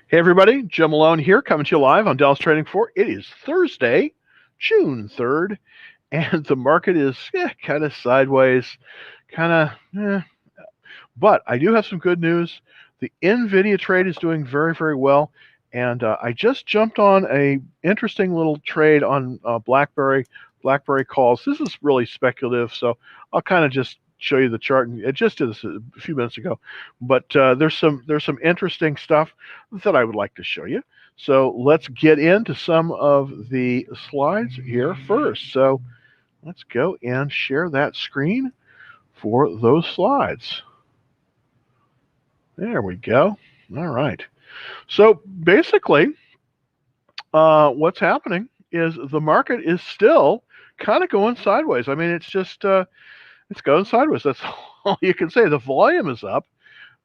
Hey everybody, Jim Malone here, coming to you live on Dallas Trading Floor. It is Thursday, June 3rd, and the market is kind of sideways, kind of, but I do have some good news. The Nvidia trade is doing very, very well, and I just jumped on a interesting little trade on BlackBerry calls. This is really speculative, so I'll kind of just show you the chart, and it just did this a few minutes ago. But there's some interesting stuff that I would like to show you. So let's get into some of the slides here first. So let's go and share that screen for those slides. There we go. All right. So basically, what's happening is the market is still kind of going sideways. I mean, it's just it's going sideways. That's all you can say. The volume is up,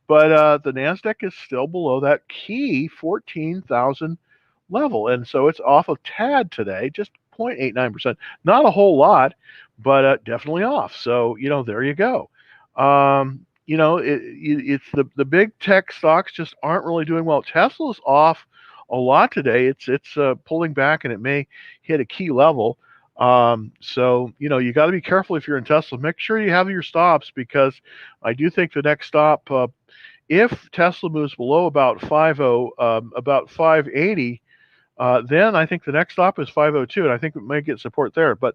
but the Nasdaq is still below that key 14,000 level, and so it's off a tad today, just 0.89%. Not a whole lot, but definitely off. So there you go. It's the big tech stocks just aren't really doing well. Tesla's off a lot today. It's pulling back, and it may hit a key level. So you got to be careful if you're in Tesla. Make sure you have your stops, because I do think the next stop, if Tesla moves below about 580, then I think the next stop is 502, and I think it may get support there. But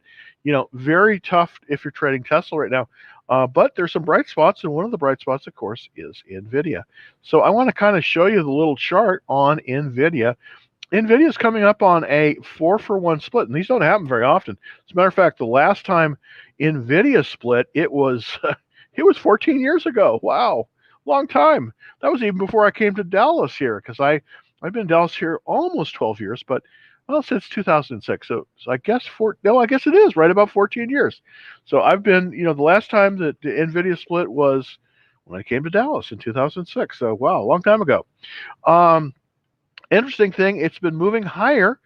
very tough if you're trading Tesla right now. But there's some bright spots, and one of the bright spots, of course, is Nvidia. So I want to kind of show you the little chart on Nvidia. Nvidia is coming up on a 4-for-1 split, and these don't happen very often. As a matter of fact, the last time Nvidia split, it was it was 14 years ago. Wow, long time. That was even before I came to Dallas here, because I've been in Dallas here almost 12 years, but since 2006. So I guess I guess it is right about 14 years. So I've been, the last time that the Nvidia split was when I came to Dallas in 2006. So wow, a long time ago. Interesting thing, it's been moving higher.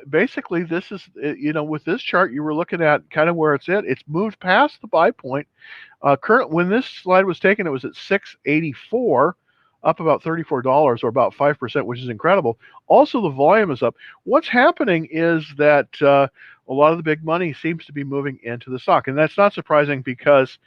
Basically this is, with this chart, you were looking at kind of where it's at. It's moved past the buy point. When this slide was taken, it was at 684, up about $34 or about 5%, which is incredible. Also, the volume is up. What's happening is that a lot of the big money seems to be moving into the stock, and that's not surprising, because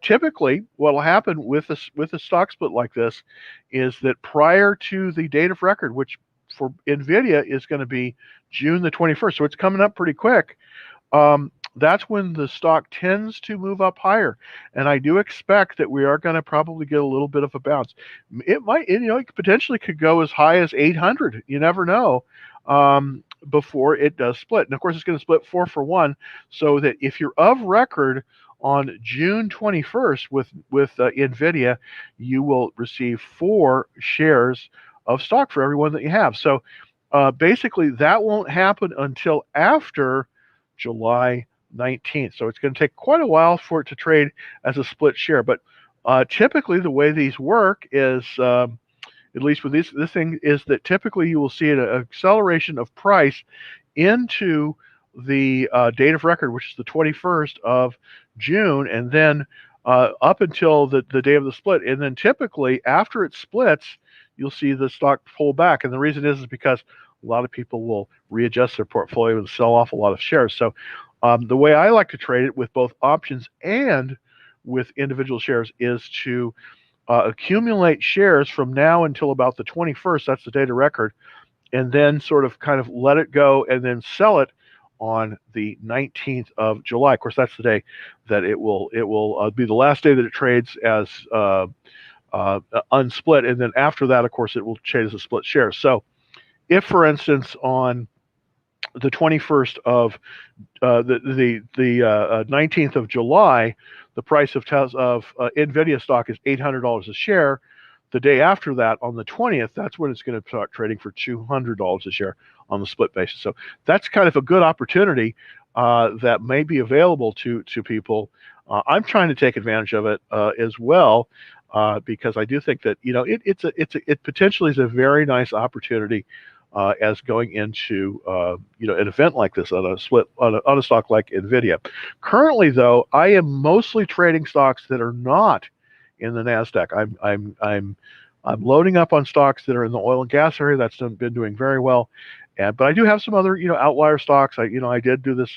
typically what will happen with a stock split like this is that prior to the date of record, which for Nvidia is going to be June the 21st, so it's coming up pretty quick, that's when the stock tends to move up higher. And I do expect that we are going to probably get a little bit of a bounce. It might, it potentially could go as high as 800. You never know, before it does split. And of course, it's going to split 4-for-1, so that if you're of record on June 21st with Nvidia, you will receive 4 shares of stock for every one that you have. So basically, that won't happen until after July 19th. So it's going to take quite a while for it to trade as a split share. But typically, the way these work is, at least with this thing, is that typically you will see an acceleration of price into the date of record, which is the 21st of June, and then up until the day of the split. And then typically after it splits, you'll see the stock pull back. And the reason is because a lot of people will readjust their portfolio and sell off a lot of shares. So the way I like to trade it with both options and with individual shares is to accumulate shares from now until about the 21st. That's the date of record. And then sort of kind of let it go and then sell it on the 19th of July. Of course, that's the day that it will be the last day that it trades as unsplit. And then after that, of course, it will trade as a split share. So if, for instance, on the 21st of the 19th of July, the price of Nvidia stock is $800 a share. The day after that, on the 20th, that's when it's going to start trading for $200 a share on the split basis. So that's kind of a good opportunity that may be available to people. I'm trying to take advantage of it as well, because I do think that it potentially is a very nice opportunity as going into an event like this on a split on a stock like Nvidia. Currently, though, I am mostly trading stocks that are not in the Nasdaq. I'm I'm loading up on stocks that are in the oil and gas area. That's been doing very well. But I do have some other, outlier stocks. I did do this.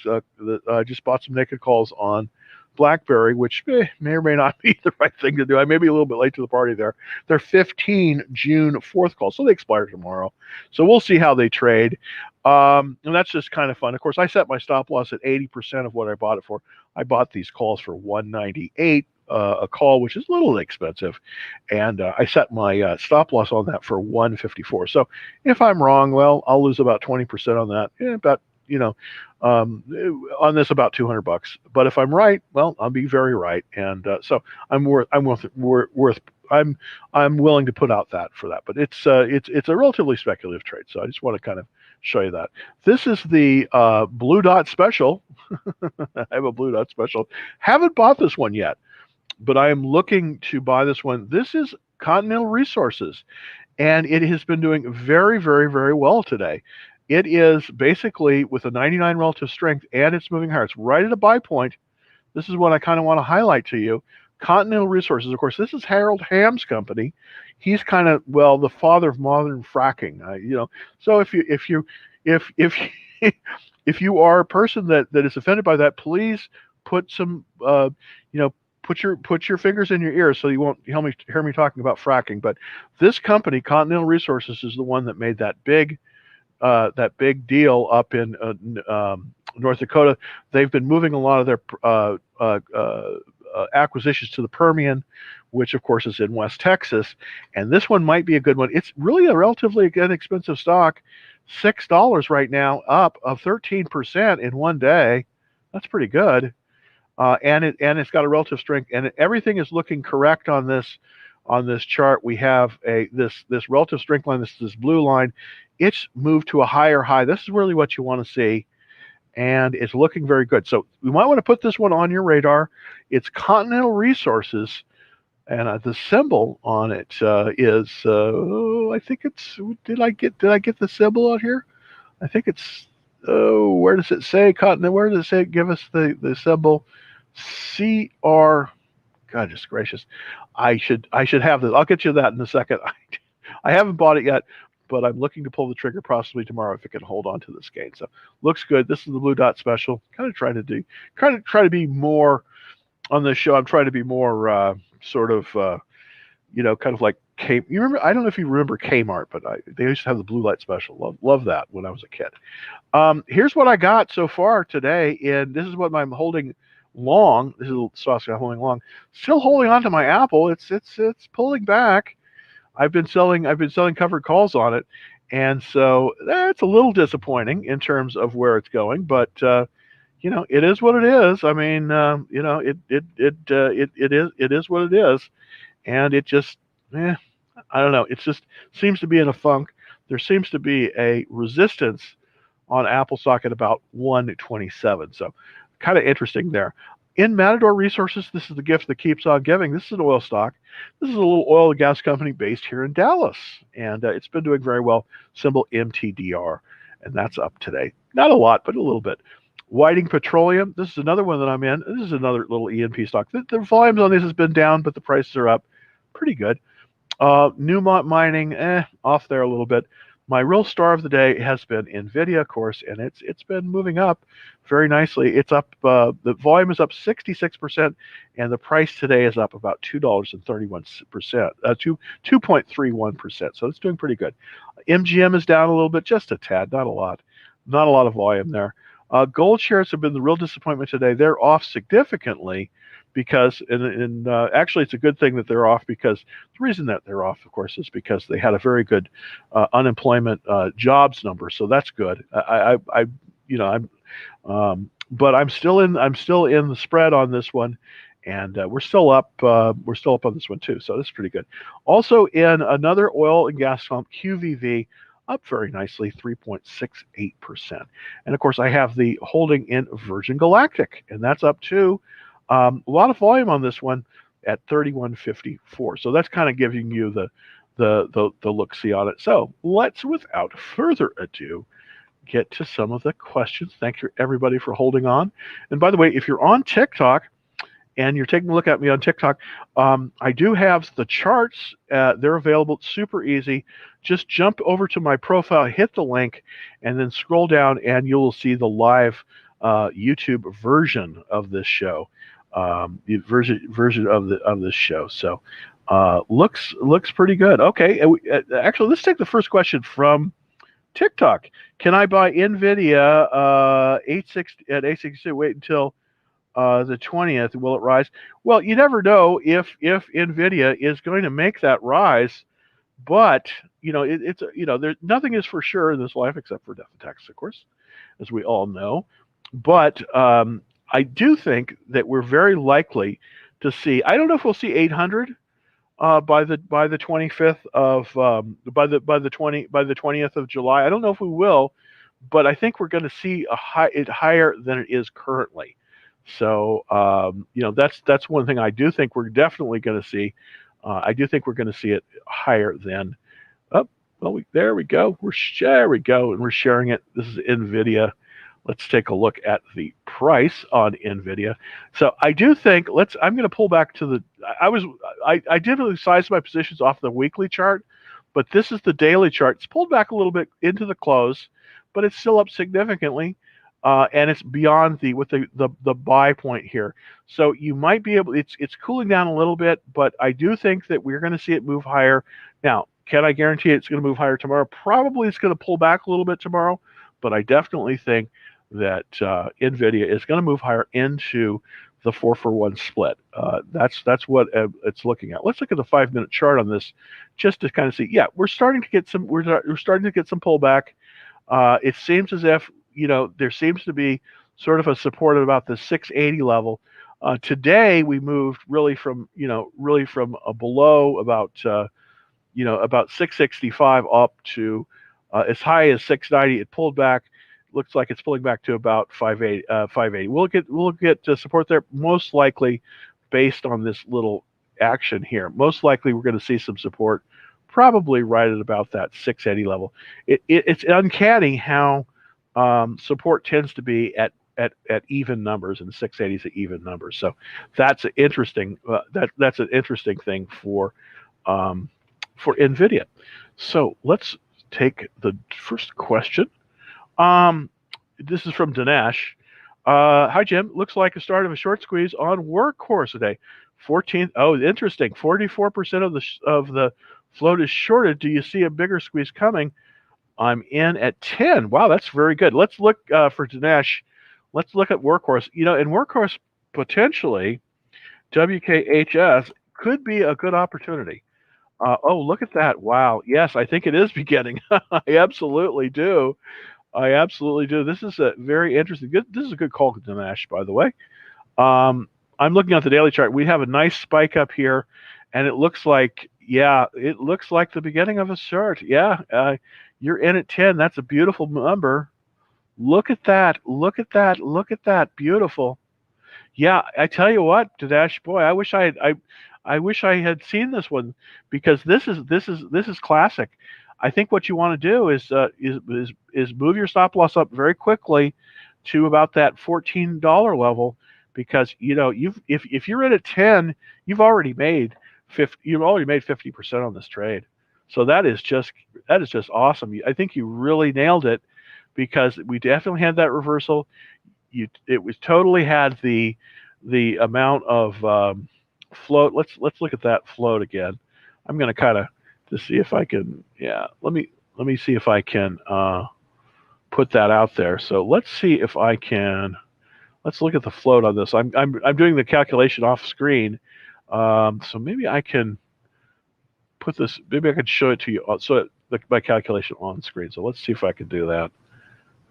I just bought some naked calls on BlackBerry, which may or may not be the right thing to do. I may be a little bit late to the party there. They're 15 June 4th calls, so they expire tomorrow. So we'll see how they trade. And that's just kind of fun. Of course, I set my stop loss at 80% of what I bought it for. I bought these calls for 198 a call, which is a little expensive, and I set my stop loss on that for 154. So if I'm wrong, well, I'll lose about 20% on that. About on this about $200. But if I'm right, well, I'll be very right, and so I'm willing to put out that for that. But it's a relatively speculative trade, so I just want to kind of show you that. This is the blue dot special. I have a blue dot special. Haven't bought this one yet, but I am looking to buy this one. This is Continental Resources, and it has been doing very, very, very well today. It is basically with a 99 relative strength, and it's moving higher. It's right at a buy point. This is what I kind of want to highlight to you. Continental Resources, of course, this is Harold Ham's company. He's kind of, well, the father of modern fracking. So if if you are a person that is offended by that, please put some put your fingers in your ears so you won't hear me talking about fracking. But this company, Continental Resources, is the one that made that big deal up in North Dakota. They've been moving a lot of their acquisitions to the Permian, which of course is in West Texas. And this one might be a good one. It's really a relatively inexpensive stock, $6 right now, up of 13% in one day. That's pretty good. And it's got a relative strength, and everything is looking correct on this chart. We have this relative strength line. This blue line. It's moved to a higher high. This is really what you want to see, and it's looking very good. So we might want to put this one on your radar. It's Continental Resources, and the symbol on it is I think it's. Did I get the symbol out here? I think it's. Oh, where does it say Continental? Where does it say? Give us the symbol. CR. God, just gracious. I should have this. I'll get you that in a second. I haven't bought it yet, but I'm looking to pull the trigger possibly tomorrow if it can hold on to this gain. So looks good. This is the blue dot special. Kind of try to be more on this show. I'm trying to be more sort of kind of like you remember? I don't know if you remember Kmart, but they used to have the blue light special. Love that when I was a kid. Here's what I got so far today, and this is what I'm holding long. This is the stocks I'm holding long. Still holding on to my Apple. It's pulling back. I've been selling covered calls on it, and so that's a little disappointing in terms of where it's going. But it is what it is. I mean, it is what it is, and it just I don't know. It just seems to be in a funk. There seems to be a resistance on Apple stock at about 127. So kind of interesting there. In Matador Resources, this is the gift that keeps on giving. This is an oil stock. This is a little oil and gas company based here in Dallas, and it's been doing very well. Symbol MTDR, and that's up today. Not a lot, but a little bit. Whiting Petroleum, this is another one that I'm in. This is another little E&P stock. The volumes on this has been down, but the prices are up. Pretty good. Newmont Mining, off there a little bit. My real star of the day has been Nvidia, of course, and it's been moving up very nicely. It's up. The volume is up 66%, and the price today is up about $2.31%, 2.31%. So it's doing pretty good. MGM is down a little bit, just a tad, not a lot of volume there. Gold shares have been the real disappointment today. They're off significantly because, and actually it's a good thing that they're off, because the reason that they're off, of course, is because they had a very good unemployment jobs number. So that's good. But I'm still in the spread on this one, and we're still up on this one too. So that's pretty good. Also in another oil and gas pump, QVV, up very nicely, 3.68%. And of course, I have the holding in Virgin Galactic, and that's up too. A lot of volume on this one at 31.54. So that's kind of giving you the look-see on it. So let's, without further ado, get to some of the questions. Thank you everybody for holding on. And by the way, if you're on TikTok and you're taking a look at me on TikTok, I do have the charts. They're available, super easy. Just jump over to my profile, hit the link, and then scroll down, and you will see the live YouTube version of this show, the version of this show. So looks pretty good. Okay, actually, let's take the first question from TikTok. Can I buy Nvidia 860 at 862? Wait until the 20th. Will it rise? Well, you never know if Nvidia is going to make that rise, but it's there nothing is for sure in this life except for death and taxes, of course, as we all know. But I do think that we're very likely to see. I don't know if we'll see 800 by the 25th of by the 20th of July. I don't know if we will, but I think we're going to see it higher than it is currently. So that's one thing I do think we're definitely going to see. I do think we're going to see it higher than. Oh, well, there we go. There we go, and we're sharing it. This is Nvidia. Let's take a look at the price on Nvidia. So I do think I'm going to pull back to the. I did really size my positions off the weekly chart, but this is the daily chart. It's pulled back a little bit into the close, but it's still up significantly, and it's beyond the buy point here. So you might be able. It's cooling down a little bit, but I do think that we're going to see it move higher. Now, can I guarantee it's going to move higher tomorrow? Probably it's going to pull back a little bit tomorrow, but I definitely think that Nvidia is going to move higher into the 4-for-1 split. That's what it's looking at. Let's look at the 5-minute chart on this, just to kind of see. Yeah, we're starting to get some. We're starting to get some pullback. It seems as if there seems to be sort of a support at about the 680 level. Today we moved really from below about about 665 up to as high as 690. It pulled back. Looks like it's pulling back to about 580. 580. We'll get to support there, most likely based on this little action here. Most likely we're going to see some support, probably right at about that 680 level. It's uncanny how support tends to be at even numbers, and 680 is an even number. So that's an interesting that's an interesting thing for Nvidia. So let's take the first question. This is from Dinesh. Hi, Jim. Looks like a start of a short squeeze on Workhorse today. 14th. Oh, interesting. 44% of the float is shorted. Do you see a bigger squeeze coming? I'm in at 10. Wow, that's very good. Let's look for Dinesh. Let's look at Workhorse. In Workhorse, potentially, WKHS could be a good opportunity. Oh, look at that. Wow. Yes, I think it is beginning. I absolutely do. This is a very interesting. This is a good call, Dinesh, by the way. I'm looking at the daily chart. We have a nice spike up here, and it looks like, the beginning of a short. Yeah, you're in at 10. That's a beautiful number. Look at that. Look at that. Look at that. Beautiful. Yeah, I tell you what, Dinesh, boy, I wish I had seen this one, because this is classic. I think what you want to do is move your stop loss up very quickly to about that $14 level, because if you're in at 10, you've already made 50% on this trade. So that is just awesome. I think you really nailed it, because we definitely had that reversal. It was totally had the amount of float. Let's look at that float again. I'm going to kind of to see if I can. Yeah, let me see if I can put that out there. So let's see if I can. Let's look at the float on this. I'm doing the calculation off screen, so maybe I can put this. Maybe I can show it to you. So my calculation on screen. So let's see if I can do that.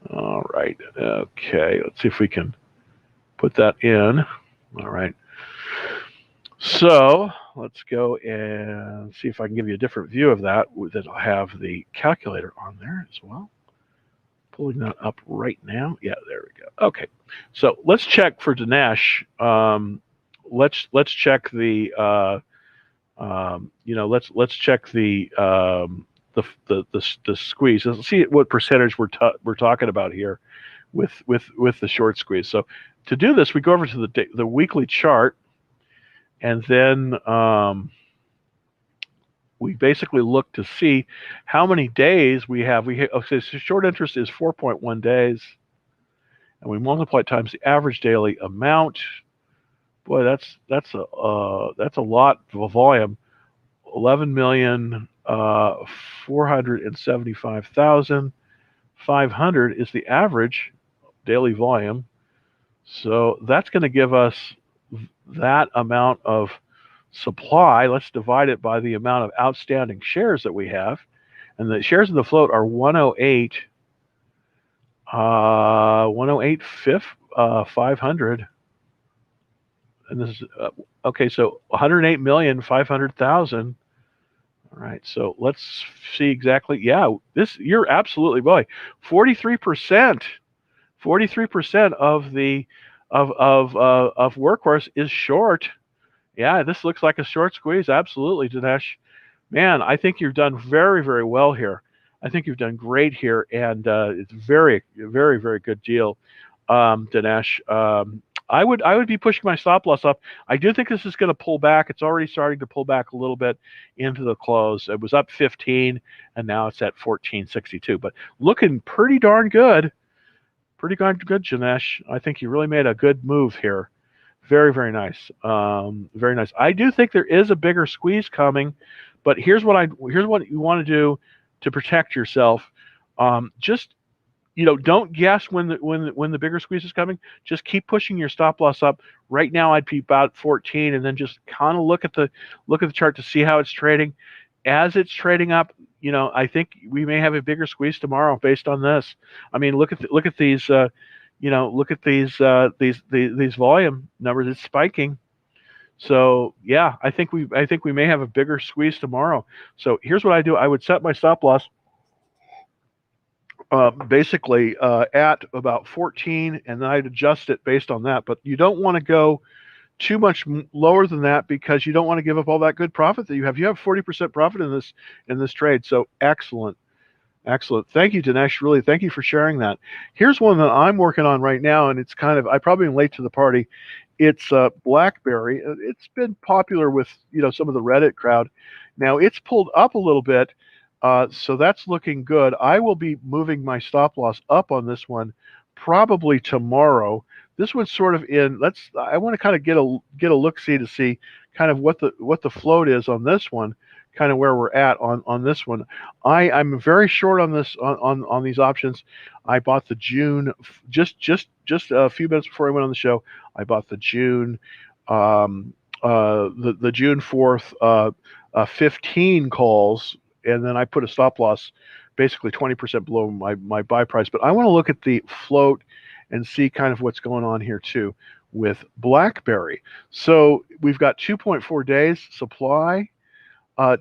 All right. Okay. Let's see if we can put that in. All right. So let's go and see if I can give you a different view of that. That'll have the calculator on there as well. Pulling that up right now. Yeah, there we go. Okay. So let's check for Dinesh. Let's check the let's check the squeeze. Let's see what percentage we're talking about here with the short squeeze. So to do this, we go over to the weekly chart. and then we basically look to see how many days we have. Okay, so short interest is 4.1 days, and we multiply it times the average daily amount. Boy, that's a lot of volume. 11,475,500 is the average daily volume. So that's going to give us that amount of supply. Let's divide it by the amount of outstanding shares that we have. And the shares in the float are 108, 500. And this is, okay, so 108,500,000. All right, so let's see exactly. Yeah, you're absolutely right. 43%, 43% of the of workhorse is short. Yeah, this looks like a short squeeze. Absolutely, Dinesh. Man, I think you've done very, very well here. I think you've done great here, and it's very, very, very good deal, Dinesh. I would be pushing my stop loss up. I do think this is going to pull back. It's already starting to pull back a little bit into the close. It was up 15, and now it's at 14.62. But looking pretty darn good. Pretty darn good, Dinesh. I think you really made a good move here. Very, very nice. Very nice. I do think there is a bigger squeeze coming, but here's what you want to do to protect yourself. Just don't guess when the bigger squeeze is coming. Just keep pushing your stop loss up. Right now, I'd be about 14, and then just kind of look at the chart to see how it's trading. As it's trading up, I think we may have a bigger squeeze tomorrow based on this. I mean, look at these. Look at these volume numbers. It's spiking. So yeah, I think we may have a bigger squeeze tomorrow. So here's what I do. I would set my stop loss basically at about 14, and then I'd adjust it based on that. But you don't want to go too much lower than that because you don't want to give up all that good profit that you have. You have 40% profit in this trade. So excellent. Excellent. Thank you, Dinesh. Really, thank you for sharing that. Here's one that I'm working on right now, and it's I probably am late to the party. It's BlackBerry. It's been popular with some of the Reddit crowd. Now it's pulled up a little bit, so that's looking good. I will be moving my stop loss up on this one probably tomorrow. This one's sort of in. I want to kind of get a look see to see kind of what the float is on this one. Kind of where we're at on this one. I'm very short on this on these options. I bought the June just a few minutes before I went on the show. I bought the June the June 4th 15 calls, and then I put a stop loss basically 20% below my buy price. But I want to look at the float and see kind of what's going on here too with BlackBerry. So we've got 2.4 days supply.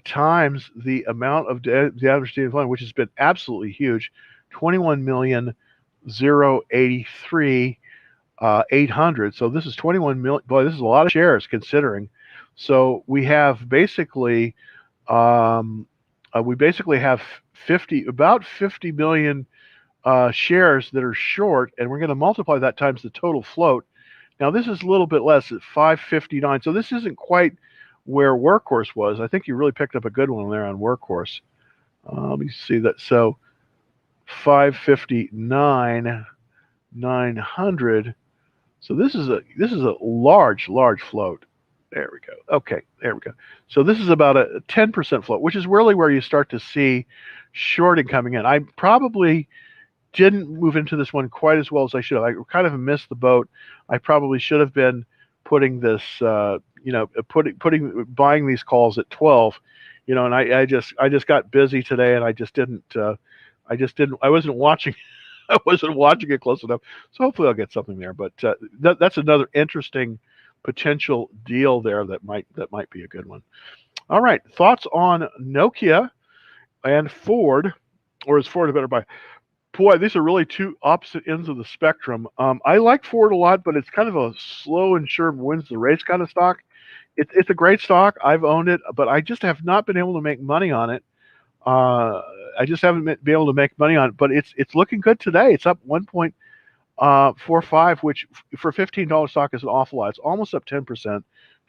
Times the amount of the average daily volume, which has been absolutely huge, 21,083,800. So this is 21 million. Boy, this is a lot of shares considering. So we have basically have about 50 million shares that are short, and we're going to multiply that times the total float. Now this is a little bit less at 559. So this isn't quite where Workhorse was. I think you really picked up a good one there on Workhorse. Let me see that. So 559, 900. So this is a large float. There we go. Okay, there we go. So this is about a 10% float, which is really where you start to see shorting coming in. I probably didn't move into this one quite as well as I should have. I kind of missed the boat. I probably should have been putting this buying these calls at 12, and I just got busy today, and I wasn't watching I wasn't watching it close enough. So hopefully I'll get something there. But that's another interesting potential deal there that might be a good one. All right, thoughts on Nokia and Ford, or is Ford a better buy? Boy, these are really two opposite ends of the spectrum. I like Ford a lot, but it's kind of a slow and sure wins the race kind of stock. It's a great stock. I've owned it, but I just have not been able to make money on it. I just haven't been able to make money on it, but it's looking good today. It's up 1.45, which for $15 stock is an awful lot. It's almost up 10%.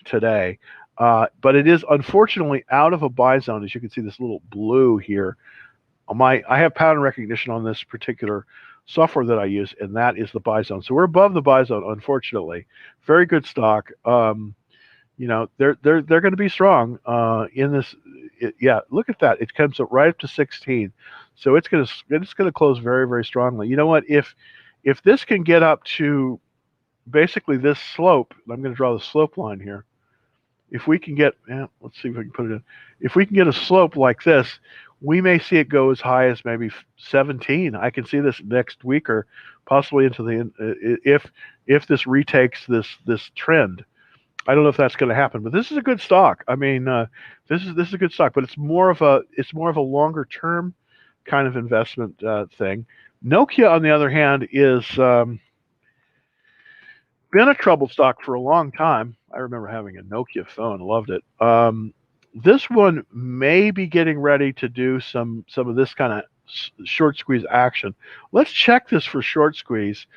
today. But it is unfortunately out of a buy zone. As you can see, this little blue here. I have pattern recognition on this particular software that I use, and that is the buy zone. So we're above the buy zone, unfortunately. Very good stock. They're going to be strong in this. Yeah, look at that. It comes up right up to 16, so it's going to close very, very strongly. You know what? If this can get up to basically this slope, I'm going to draw the slope line here. If we can get, let's see if we can put it in. If we can get a slope like this, we may see it go as high as maybe 17. I can see this next week or possibly into the if this retakes this trend. I don't know if that's going to happen, but this is a good stock. I mean, this is a good stock, but it's more of a longer term kind of investment thing. Nokia, on the other hand, is been a troubled stock for a long time. I remember having a Nokia phone, loved it. This one may be getting ready to do some of this kind of short squeeze action. Let's check this for short squeeze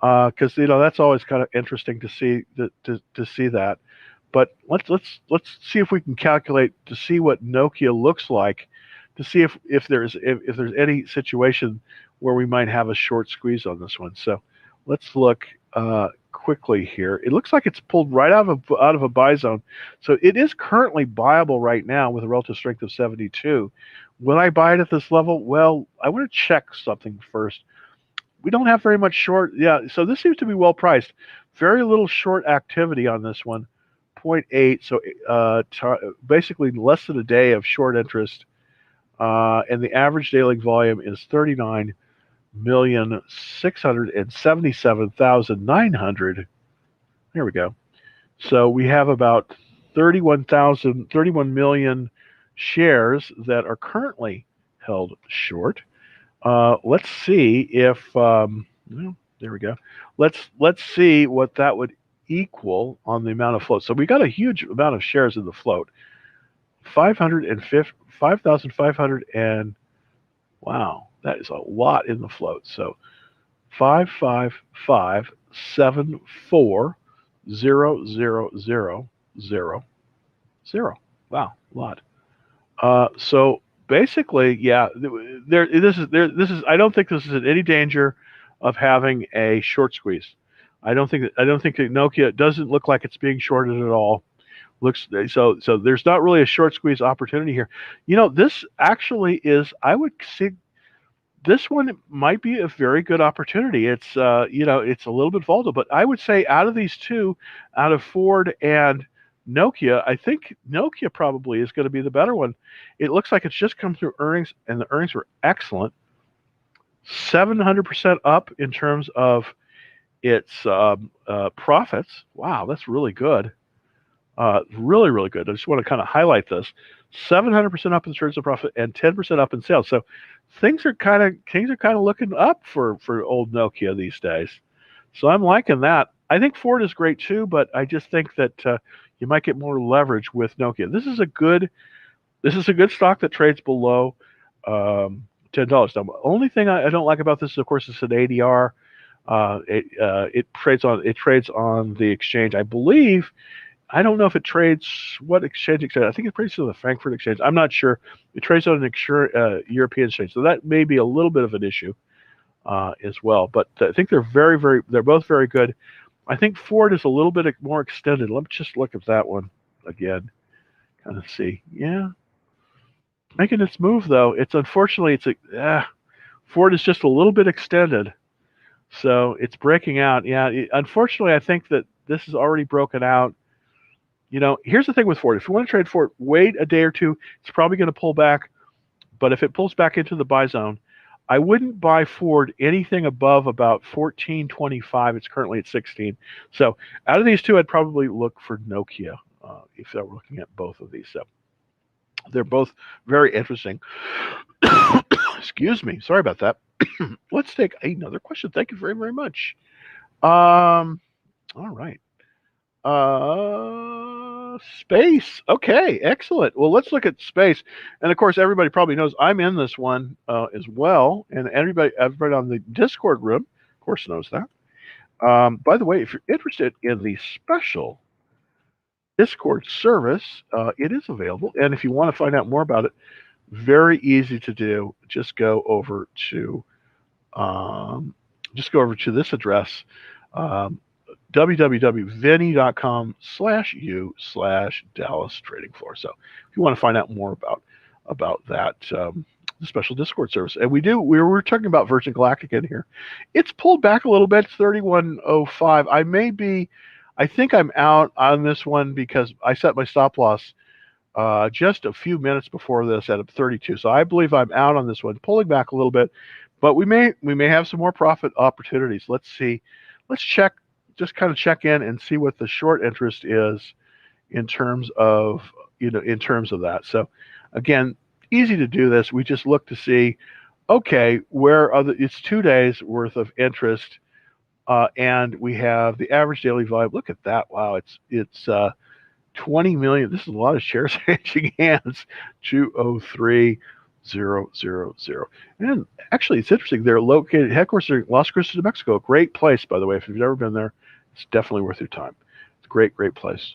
because that's always kind of interesting to see to see that. But let's see if we can calculate to see what Nokia looks like, to see if there's any situation where we might have a short squeeze on this one. So let's look quickly here. It looks like it's pulled right out of a buy zone. So it is currently buyable right now with a relative strength of 72. Will I buy it at this level? Well, I want to check something first. We don't have very much short. Yeah, so this seems to be well priced. Very little short activity on this one. 0.8, so basically less than a day of short interest. And the average daily volume is 39,677,900. There we go. So we have about 31 million shares that are currently held short. Let's see if there we go. Let's see what that would equal on the amount of float. So we got a huge amount of shares in the float. 5,500 and wow, that is a lot in the float. So 555,740,000. Wow, a lot. So basically, yeah, this is. I don't think this is in any danger of having a short squeeze. I don't think that Nokia doesn't look like it's being shorted at all. Looks so there's not really a short squeeze opportunity here. This actually is, I would say, this one might be a very good opportunity. It's it's a little bit volatile, but I would say out of these two, out of Ford and Nokia, I think Nokia probably is going to be the better one. It looks like it's just come through earnings, and the earnings were excellent. 700% up in terms of its profits. Wow, that's really good. Really, really good. I just want to kind of highlight this. 700% up in terms of profit and 10% up in sales. So things are kind of looking up for old Nokia these days. So I'm liking that. I think Ford is great too, but I just think that you might get more leverage with Nokia. This is a good stock that trades below $10. Now, the only thing I don't like about this is, of course, it's an ADR. It trades on the exchange. I believe. I don't know if it trades what exchange it trades. I think it trades on the Frankfurt exchange. I'm not sure. It trades on an European exchange, so that may be a little bit of an issue as well. But I think they're they're both very good. I think Ford is a little bit more extended. Let me just look at that one again, kind of see. Yeah, making its move though. Unfortunately Ford is just a little bit extended, so it's breaking out. Yeah, unfortunately, I think that this is already broken out. Here's the thing with Ford. If you want to trade Ford, wait a day or two. It's probably going to pull back. But if it pulls back into the buy zone, I wouldn't buy Ford anything above about 14.25. It's currently at 16. So out of these two, I'd probably look for Nokia if I were looking at both of these. So they're both very interesting. Excuse me. Sorry about that. Let's take another question. Thank you very, very much. All right. Space. Okay, excellent. Well, let's look at space. And of course, everybody probably knows I'm in this one as well. And everybody on the Discord room, of course, knows that. By the way, if you're interested in the special Discord service, it is available. And if you want to find out more about it, very easy to do. Um, just go over to this address, um, www.vinny.com/u/Dallas Trading Floor. So if you want to find out more about that, the special Discord service, and we were talking about Virgin Galactic in here. It's pulled back a little bit. It's 31.05. I think I'm out on this one because I set my stop loss just a few minutes before this at 32. So I believe I'm out on this one, pulling back a little bit, but we may have some more profit opportunities. Let's see. Let's check, just kind of check in and see what the short interest is in terms of that. So again, easy to do this. We just look to see, okay, it's 2 days worth of interest, and we have the average daily volume. Look at that! Wow, it's 20 million. This is a lot of shares changing hands. 203,000. And actually, it's interesting. They're located, headquarters are in Las Cruces, New Mexico. Great place, by the way. If you've never been there, it's definitely worth your time. It's a great place.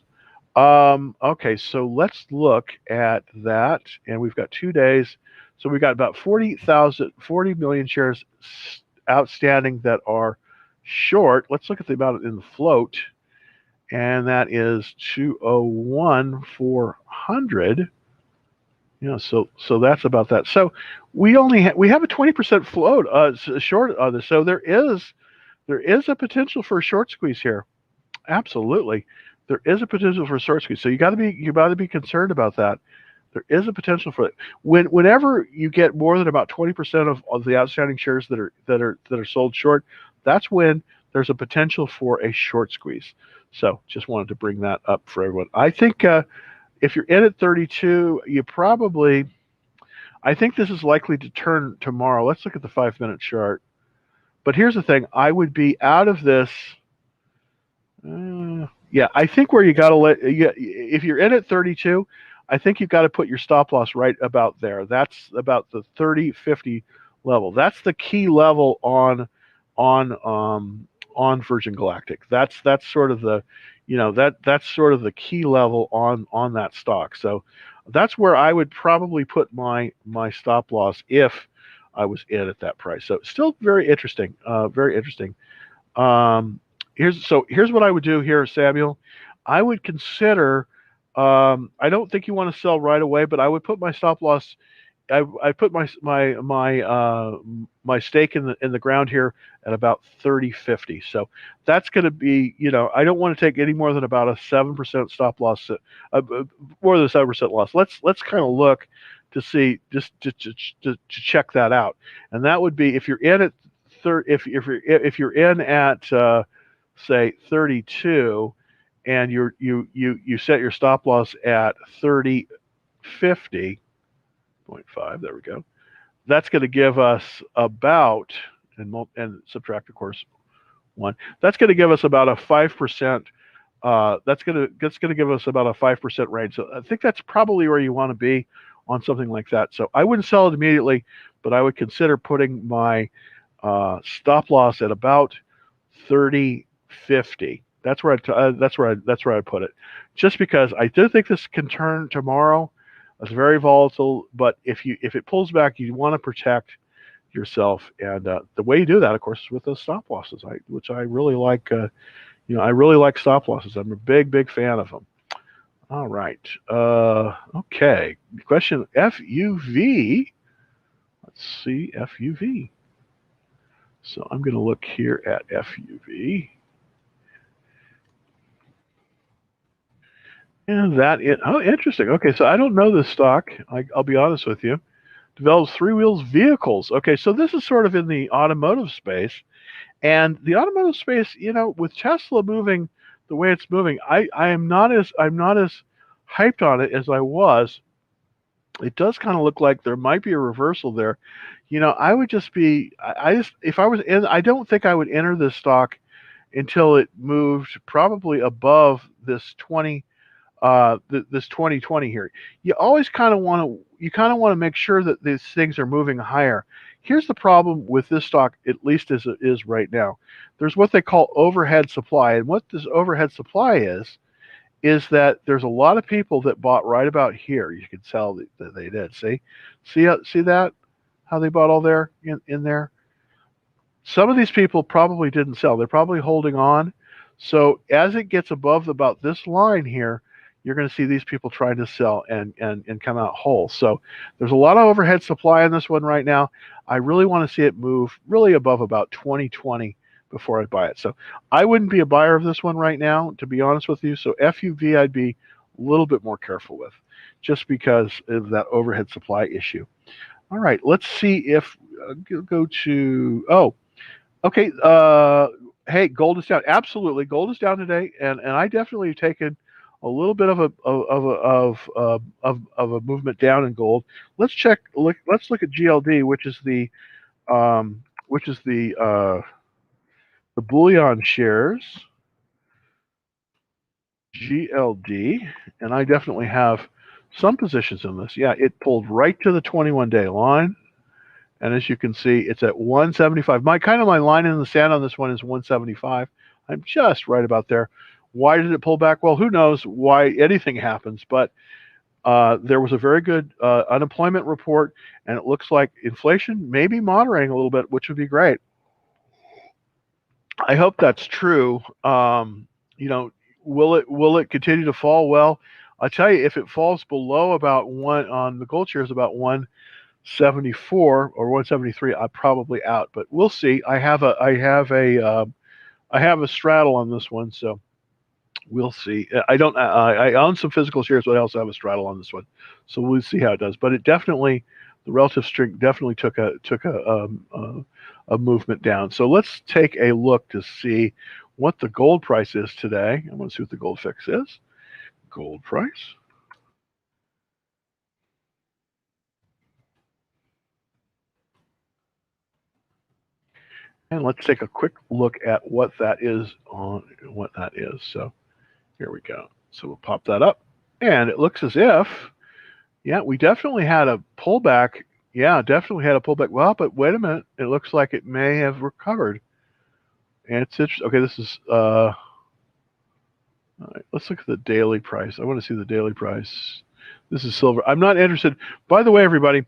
Okay, so let's look at that. And we've got 2 days. So we've got about 40 million shares outstanding that are short. Let's look at the amount in the float. And that is 201,400. So that's about that. So we have a 20% float short on this. So there is a potential for a short squeeze here. Absolutely, there is a potential for a short squeeze. So you got to be concerned about that. There is a potential for it. Whenever you get more than about 20% of the outstanding shares that are sold short, that's when there's a potential for a short squeeze. So just wanted to bring that up for everyone. I think if you're in at 32, I think this is likely to turn tomorrow. Let's look at the 5-minute chart. But here's the thing. I would be out of this. Yeah, I think where you got to if you're in at 32, I think you've got to put your stop loss right about there. That's about the 30.50 level. That's the key level on Virgin Galactic. That's sort of the that's sort of the key level on that stock. So that's where I would probably put my stop loss if I was in at that price. So still very interesting. Very interesting. Here's what I would do here, Samuel. I would consider. I don't think you want to sell right away, but I would put my stop loss. I put my stake in the ground here at about 30.50. So that's going to be, I don't want to take any more than about a 7% stop loss, more than a 7% loss. Let's kind of look to see, just to check that out. And that would be if you're in at if you're in at say 32, and you set your stop loss at 30.50. 0.5. There we go. That's going to give us about, and subtract, of course, 1. That's going to give us about a 5%. That's going to give us about a 5% range. So I think that's probably where you want to be on something like that. So I wouldn't sell it immediately, but I would consider putting my stop loss at about 30.50. That's where I put it. Just because I do think this can turn tomorrow. It's very volatile, but if it pulls back, you want to protect yourself, and the way you do that, of course, is with those stop losses, which I really like. I really like stop losses. I'm a big fan of them. All right. Okay. Question FUV. Let's see FUV. So I'm going to look here at FUV. And interesting. Okay, so I don't know this stock. I'll be honest with you. Develops three-wheels vehicles. Okay, so this is sort of in the automotive space. And the automotive space, with Tesla moving the way it's moving, I'm not as hyped on it as I was. It does kind of look like there might be a reversal there. I would just be, if I was in, I don't think I would enter this stock until it moved probably above this 2020 here. You always kind of want to make sure that these things are moving higher. Here's the problem with this stock, at least as it is right now. There's what they call overhead supply, and what this overhead supply is that there's a lot of people that bought right about here. You can tell that they did. See that? How they bought all there in there? Some of these people probably didn't sell. They're probably holding on. So as it gets above about this line here, you're going to see these people trying to sell and come out whole. So there's a lot of overhead supply in this one right now. I really want to see it move really above about 2020 before I buy it. So I wouldn't be a buyer of this one right now, to be honest with you. So FUV I'd be a little bit more careful with, just because of that overhead supply issue. All right, let's see if go to okay. Hey, gold is down. Absolutely, gold is down today, and I definitely have taken a little bit of a movement down in gold. Let's check. Let's look at GLD, which is the bullion shares. GLD, and I definitely have some positions in this. Yeah, it pulled right to the 21-day line. And as you can see, it's at 175. My line in the sand on this one is 175. I'm just right about there. Why did it pull back? Well, who knows why anything happens, but there was a very good unemployment report, and it looks like inflation may be moderating a little bit, which would be great. I hope that's true. Will it continue to fall? Well, I'll tell you, if it falls below about one on the gold shares, about 174 or 173, I'm probably out, but we'll see. I have a straddle on this one, so we'll see. I own some physical shares, but I also have a straddle on this one, so we'll see how it does. But the relative strength definitely took a movement down. So let's take a look to see what the gold price is today. I want to see what the gold fix is. Gold price. And let's take a quick look at what that is. So here we go. So we'll pop that up. And it looks as if, yeah, we definitely had a pullback. Yeah, definitely had a pullback. Well, but wait a minute. It looks like it may have recovered. And it's interesting. Okay, this is, all right, let's look at the daily price. I want to see the daily price. This is silver. I'm not interested. By the way, everybody,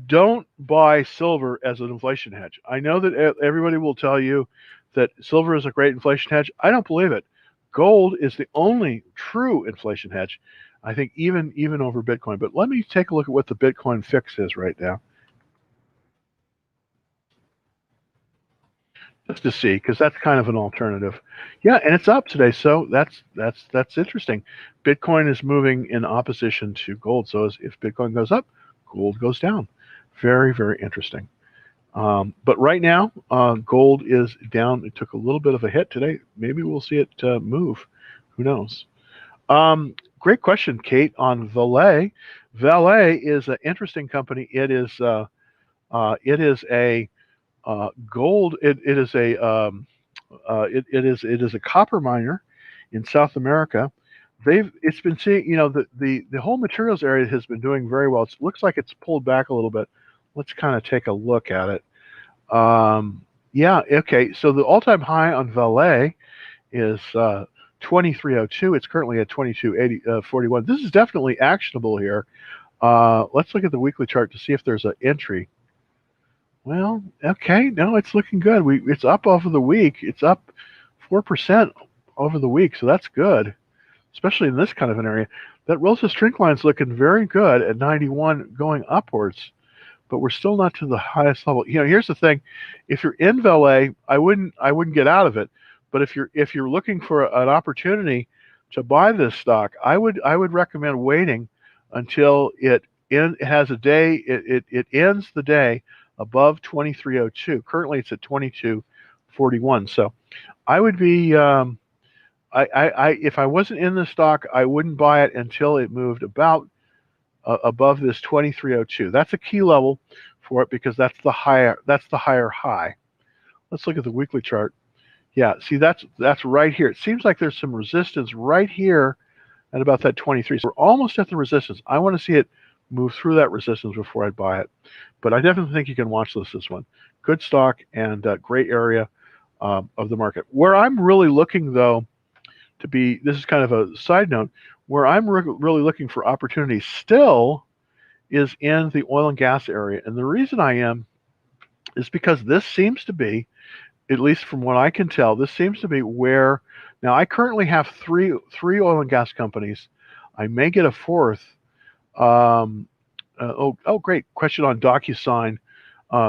don't buy silver as an inflation hedge. I know that everybody will tell you that silver is a great inflation hedge. I don't believe it. Gold is the only true inflation hedge, I think, even over Bitcoin. But let me take a look at what the Bitcoin fix is right now, just to see, because that's kind of an alternative. Yeah, and it's up today, so that's interesting. Bitcoin is moving in opposition to gold. So if Bitcoin goes up, gold goes down. Very, very interesting. But right now, gold is down. It took a little bit of a hit today. Maybe we'll see it move. Who knows? Great question, Kate, on Valet. Valet is an interesting company. It is a gold. It is a copper miner in South America. It's been seeing, the whole materials area has been doing very well. It looks like it's pulled back a little bit. Let's kind of take a look at it. Yeah, okay. So the all-time high on Valet is 2302. It's currently at 2241. This is definitely actionable here. Let's look at the weekly chart to see if there's an entry. Well, okay, no, it's looking good. It's up over the week. It's up 4% over the week, so that's good, especially in this kind of an area. That relative strength line is looking very good at 91, going upwards, but we're still not to the highest level. Here's the thing: if you're in Valet, I wouldn't get out of it. But if you're looking for an opportunity to buy this stock, I would recommend waiting until it has a day. It ends the day above 2302. Currently, it's at 2241. So I would be. If I wasn't in the stock, I wouldn't buy it until it moved about above this 2302. That's a key level for it because that's the higher high. Let's look at the weekly chart. Yeah, see that's right here. It seems like there's some resistance right here at about that 23. So we're almost at the resistance. I want to see it move through that resistance before I buy it. But I definitely think you can watch this one. Good stock and great area of the market. Where I'm really looking though this is kind of a side note, where I'm really looking for opportunities still is in the oil and gas area. And the reason I am is because this seems to be, at least from what I can tell, this seems to be where, now I currently have three oil and gas companies. I may get a fourth. Um, Great question on DocuSign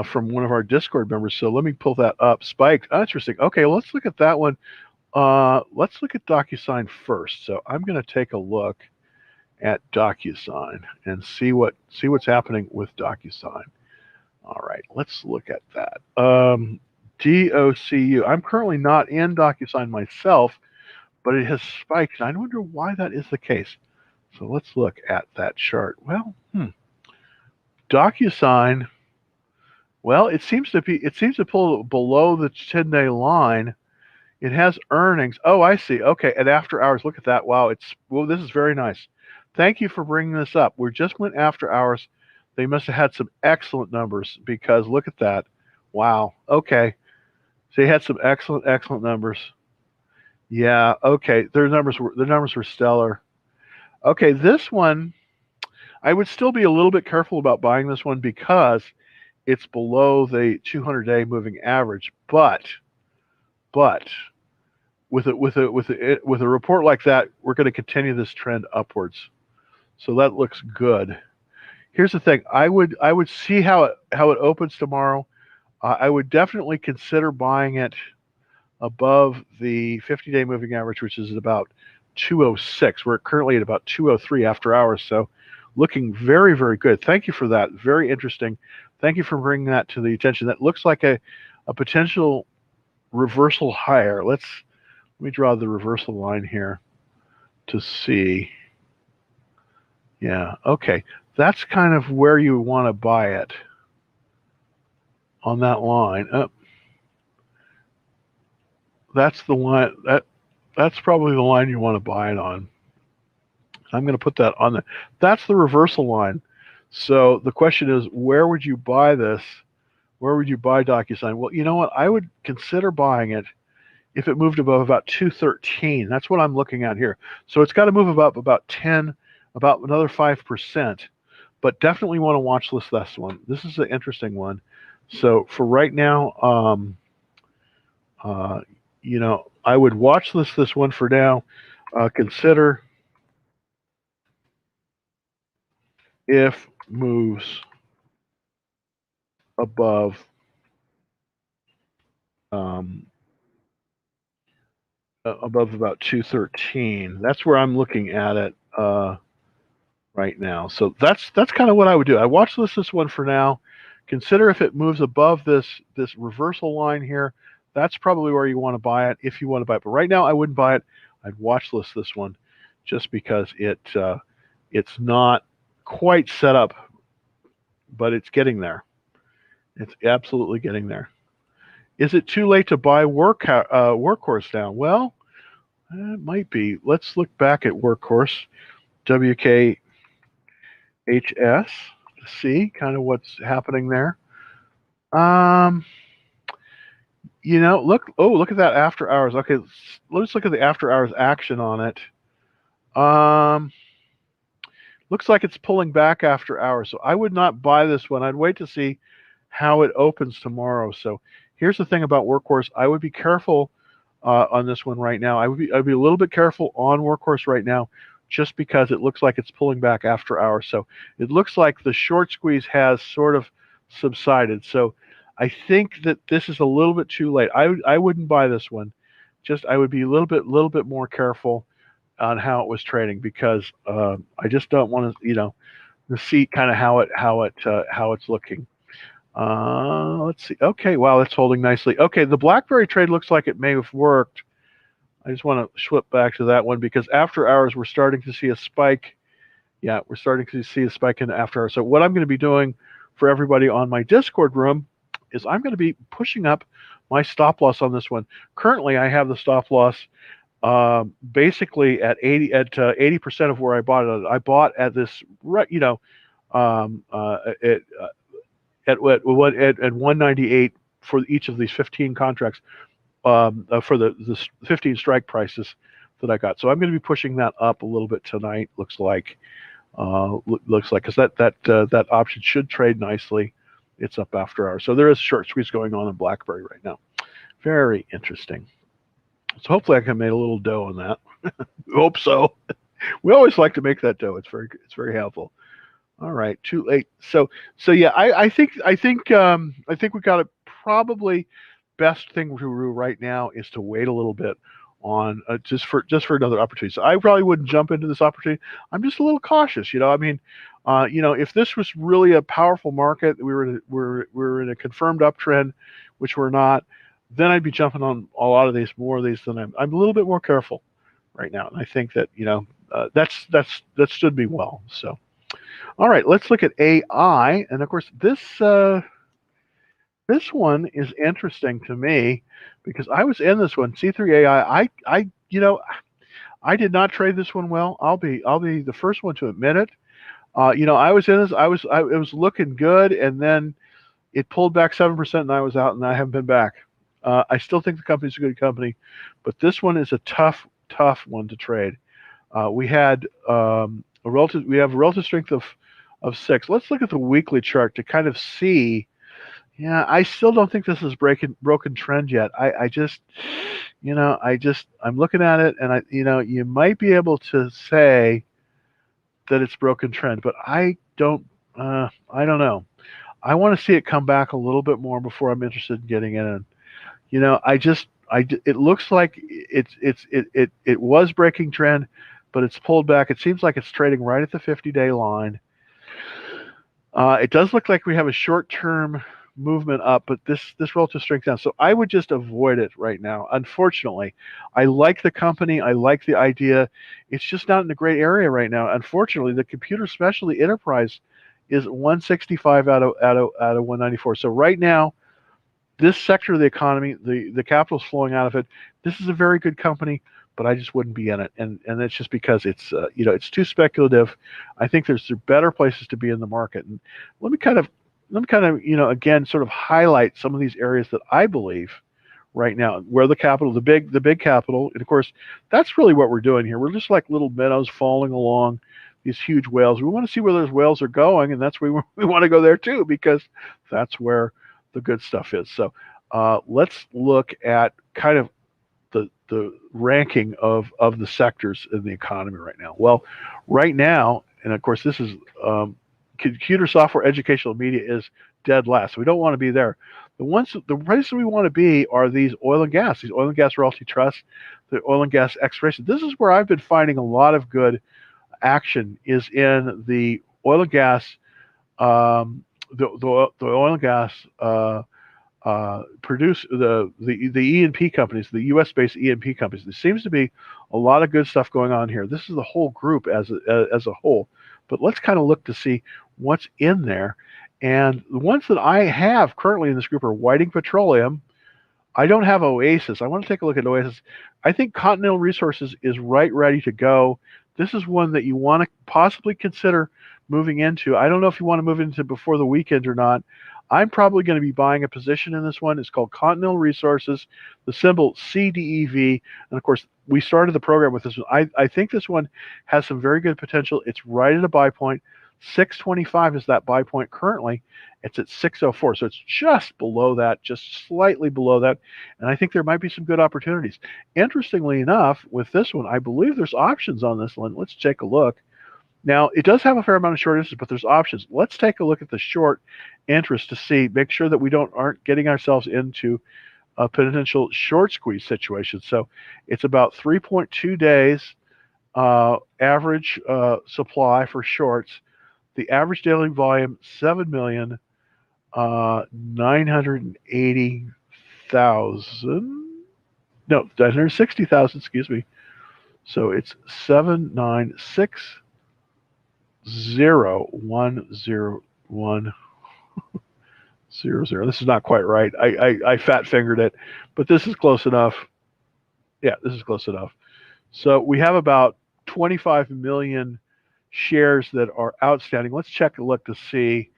from one of our Discord members. So let me pull that up. Spike, interesting. Okay, well, let's look at that one. Let's look at DocuSign first. So I'm going to take a look at DocuSign and see what's happening with DocuSign. All right, let's look at that. DOCU. I'm currently not in DocuSign myself, but it has spiked, and I wonder why that is the case. So let's look at that chart. Well, DocuSign. Well, it seems to pull below the 10-day line. It has earnings. Oh, I see. Okay, at after hours. Look at that. Wow, this is very nice. Thank you for bringing this up. We just went after hours. They must have had some excellent numbers because look at that. Wow. Okay. So they had some excellent numbers. Yeah. Okay. Their numbers were stellar. Okay, this one, I would still be a little bit careful about buying this one because it's below the 200-day moving average. But with a report like that, we're going to continue this trend upwards. So that looks good. Here's the thing: I would see how it opens tomorrow. I would definitely consider buying it above the 50-day moving average, which is at about 206. We're currently at about 203 after hours, so looking very, very good. Thank you for that. Very interesting. Thank you for bringing that to the attention. That looks like a potential reversal higher. Let me draw the reversal line here to see. Yeah, okay. That's kind of where you want to buy it on that line. That's the line. That's probably the line you want to buy it on. I'm going to put that on there. That's the reversal line. So the question is, where would you buy this? Where would you buy DocuSign? Well, you know what? I would consider buying it if it moved above about 213. That's what I'm looking at here. So it's got to move up about another 5%. But definitely want to watch this one. This is an interesting one. So for right now, I would watch this one for now. Consider if moves above about 213. That's where I'm looking at it right now. So that's kind of what I would do. I watch this one for now. Consider if it moves above this reversal line here. That's probably where you want to buy it if you want to buy it. But right now, I wouldn't buy it. I'd watch this one just because it's not quite set up, but it's getting there. It's absolutely getting there. Is it too late to buy Workhorse now? Well, it might be. Let's look back at Workhorse, WKHS, to see kind of what's happening there. Look at that after hours. Okay, let's look at the after hours action on it. Looks like it's pulling back after hours, so I would not buy this one. I'd wait to see how it opens tomorrow. So here's the thing about Workhorse. I would be careful on this one right now. I'd be a little bit careful on Workhorse right now, just because it looks like it's pulling back after hours. So it looks like the short squeeze has sort of subsided. So I think that this is a little bit too late. I wouldn't buy this one. I would be a little bit more careful on how it was trading because I just don't want to to see kind of how it's looking. Let's see. Okay, wow, that's holding nicely. Okay, the BlackBerry trade looks like it may have worked. I just want to flip back to that one because after hours we're starting to see a spike. Yeah, we're starting to see a spike in the after hours. So what I'm going to be doing for everybody on my Discord room is I'm going to be pushing up my stop loss on this one. Currently, I have the stop loss basically at 80% of where I bought it. I bought at this, at 198 for each of these 15 contracts for the 15 strike prices that I got. So I'm going to be pushing that up a little bit tonight. Looks like because that option should trade nicely. It's up after hours. So there is a short squeeze going on in BlackBerry right now. Very interesting. So hopefully I can make a little dough on that. Hope so. We always like to make that dough. It's very helpful. All right, too late. So yeah, I think we got it. Probably best thing to do right now is to wait a little bit on just for another opportunity. So I probably wouldn't jump into this opportunity. I'm just a little cautious. I mean, if this was really a powerful market, we're in a confirmed uptrend, which we're not, then I'd be jumping on a lot of these, more of these than I'm a little bit more careful right now. And I think that that stood me well. So. All right, let's look at AI, and of course this one is interesting to me because I was in this one, C3 AI. I did not trade this one well. I'll be the first one to admit it. I was in this. It was looking good, and then it pulled back 7%, and I was out, and I haven't been back. I still think the company's a good company, but this one is a tough one to trade. We had we have a relative strength of 6. Let's look at the weekly chart to kind of see. Yeah, I still don't think this is broken trend yet. I'm looking at it, and you might be able to say that it's broken trend, but I don't know. I want to see it come back a little bit more before I'm interested in getting in. And it looks like it was breaking trend, but it's pulled back. It seems like it's trading right at the 50-day line. It does look like we have a short-term movement up, but this relative strength down. So I would just avoid it right now. Unfortunately, I like the company. I like the idea. It's just not in a great area right now. Unfortunately, the computer specialty enterprise is 165 out of 194. So right now, this sector of the economy, the capital's flowing out of it. This is a very good company, but I just wouldn't be in it, and that's just because it's it's too speculative. I think there's better places to be in the market. And let me kind of again sort of highlight some of these areas that I believe right now where the capital, the big capital, and of course that's really what we're doing here. We're just like little minnows falling along these huge whales. We want to see where those whales are going, and that's where we want to go there too, because that's where the good stuff is. So let's look at kind of the ranking of the sectors in the economy right now. Well, right now, and of course this is computer software, educational media is dead last. We don't want to be there. The places we want to be are these oil and gas royalty trusts, the oil and gas exploration. This is where I've been finding a lot of good action, is in the oil and gas, the oil and gas produce the E&P companies, the U.S. based E&P companies. There seems to be a lot of good stuff going on here. This is the whole group as a whole, but let's kind of look to see what's in there. And the ones that I have currently in this group are Whiting Petroleum. I don't have Oasis. I want to take a look at Oasis. I think Continental Resources is ready to go. This is one that you want to possibly consider moving into. I don't know if you want to move into before the weekend or not. I'm probably going to be buying a position in this one. It's called Continental Resources, the symbol CDEV. And of course, we started the program with this one. I think this one has some very good potential. It's right at a buy point. 625 is that buy point currently. It's at 604. So it's just below that, just slightly below that. And I think there might be some good opportunities. Interestingly enough, with this one, I believe there's options on this one. Let's take a look. Now, it does have a fair amount of short interest, but there's options. Let's take a look at the short interest to see, make sure that we aren't getting ourselves into a potential short squeeze situation. So it's about 3.2 days average supply for shorts. The average daily volume, 7,980,000. No, 960,000, excuse me. So it's 796,010,101. 00. This is not quite right. I fat fingered it, but this is close enough. Yeah, this is close enough. So we have about 25 million shares that are outstanding. Let's check a look to see.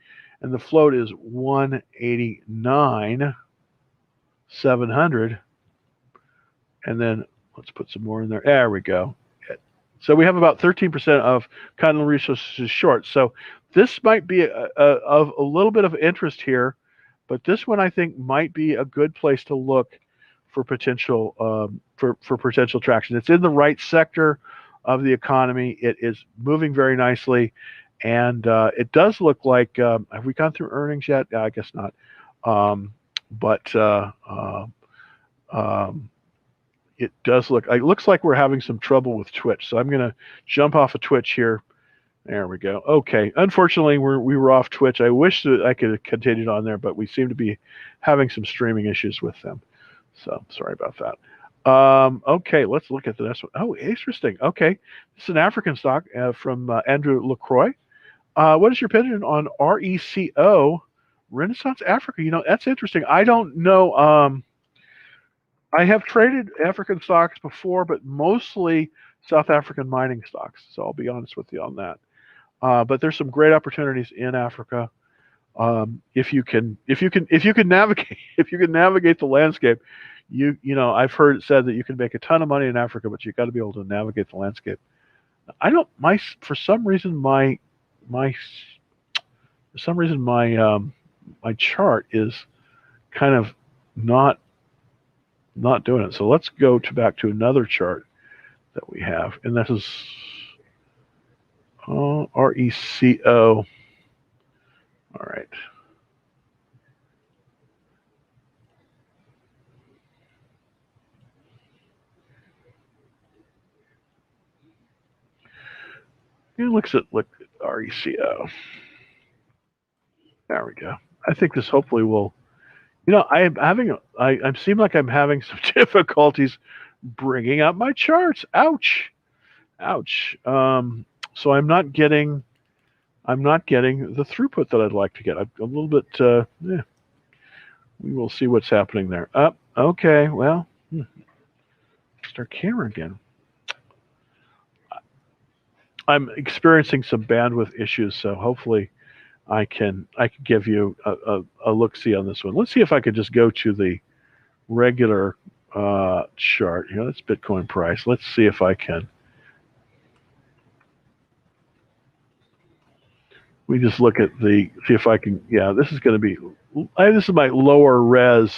And the float is 189,700. And then Let's put some more in there. There we go. So we have about 13% of Continental Resources short. So this might be of a little bit of interest here, but this one I think might be a good place to look for potential for potential traction. It's in the right sector of the economy. It is moving very nicely, and it does look like. Have we gone through earnings yet? I guess not. But it does look. It looks like we're having some trouble with Twitch. So I'm going to jump off of Twitch here. There we go. Okay. Unfortunately, we were off Twitch. I wish that I could have continued on there, but we seem to be having some streaming issues with them. So sorry about that. Okay, let's look at the next one. Oh, interesting. Okay, this is an African stock from Andrew LaCroix. What is your opinion on RECO, Renaissance Africa? You know, that's interesting. I don't know. I have traded African stocks before, but mostly South African mining stocks. So I'll be honest with you on that. But there's some great opportunities in Africa. If you can navigate the landscape, you know, I've heard it said that you can make a ton of money in Africa, but you got to be able to navigate the landscape. For some reason my chart is kind of not doing it. So let's go back to another chart that we have, and this is RECO. All right. Look at RECO. There we go. I think this hopefully will. You know, I seem like I'm having some difficulties bringing up my charts. Ouch. So I'm not getting the throughput that I'd like to get. I'm a little bit. We will see what's happening there. Okay. Well, start camera again. I'm experiencing some bandwidth issues, so hopefully I can give you a look-see on this one. Let's see if I could just go to the regular chart. You know, that's Bitcoin price. Let's see if I can. We just look at see if I can. Yeah, this is going to be. This is my lower res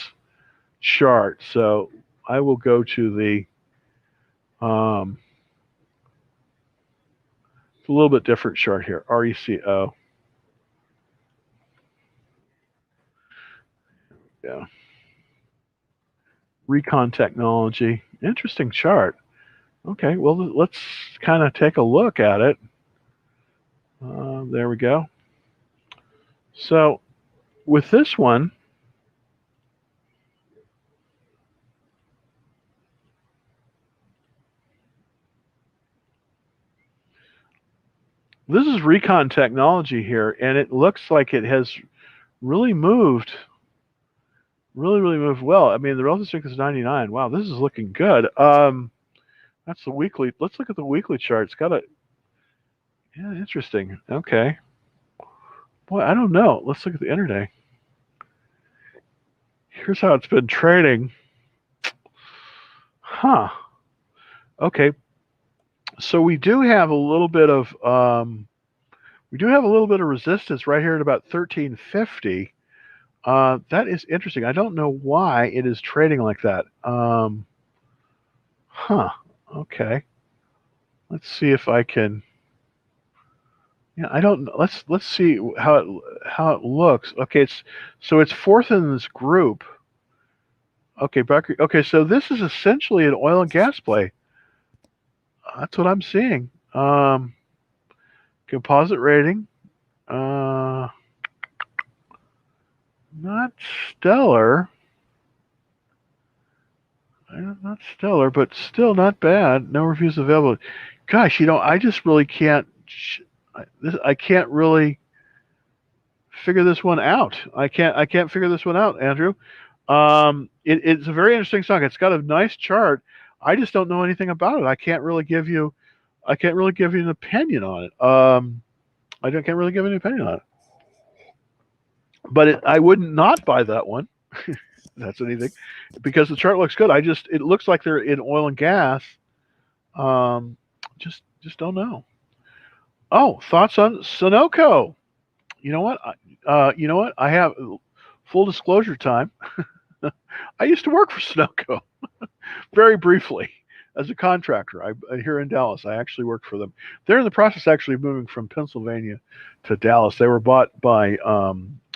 chart, so I will go to the. It's a little bit different chart here. RECO. Yeah. Recon Technology. Interesting chart. Okay, well, let's kind of take a look at it. There we go. So with this one, this is Recon Technology here, and it looks like it has really moved well. I mean, the relative strength is 99. Wow, this is looking good. That's the weekly. Let's look at the weekly chart. It's got a, yeah, interesting. Okay. Boy, I don't know. Let's look at the intraday. Here's how it's been trading. Huh. Okay. So we do have a little bit of resistance right here at about 1350. That is interesting. I don't know why it is trading like that. Okay. Let's see if I can. Yeah, I don't know. Let's see how it looks. Okay, it's fourth in this group. Okay, okay, so this is essentially an oil and gas play. That's what I'm seeing. Composite rating. Not stellar. Not stellar, but still not bad. No reviews available. Gosh, you know, I just really can't. I can't really figure this one out. I can't figure this one out, Andrew. It's a very interesting stock. It's got a nice chart. I just don't know anything about it. I can't really give you an opinion on it. Can't really give an opinion on it. But I wouldn't not buy that one. that's anything, because the chart looks good. It looks like they're in oil and gas. Um, just don't know. Oh, thoughts on Sunoco? You know what? You know what? I have full disclosure time. I used to work for Sunoco very briefly as a contractor. Here in Dallas, I actually worked for them. They're in the process actually of moving from Pennsylvania to Dallas. They were bought by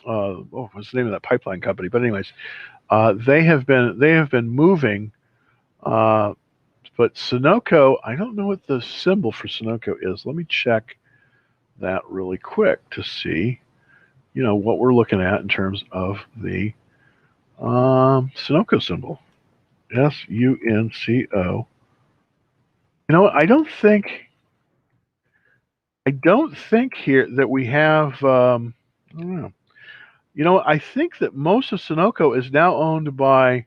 what's the name of that pipeline company? But anyways, they have been moving. Uh, but Sunoco, I don't know what the symbol for Sunoco is. Let me check that really quick to see, what we're looking at in terms of the Sunoco symbol. Sunco. I don't think here that we have. I don't know. I think that most of Sunoco is now owned by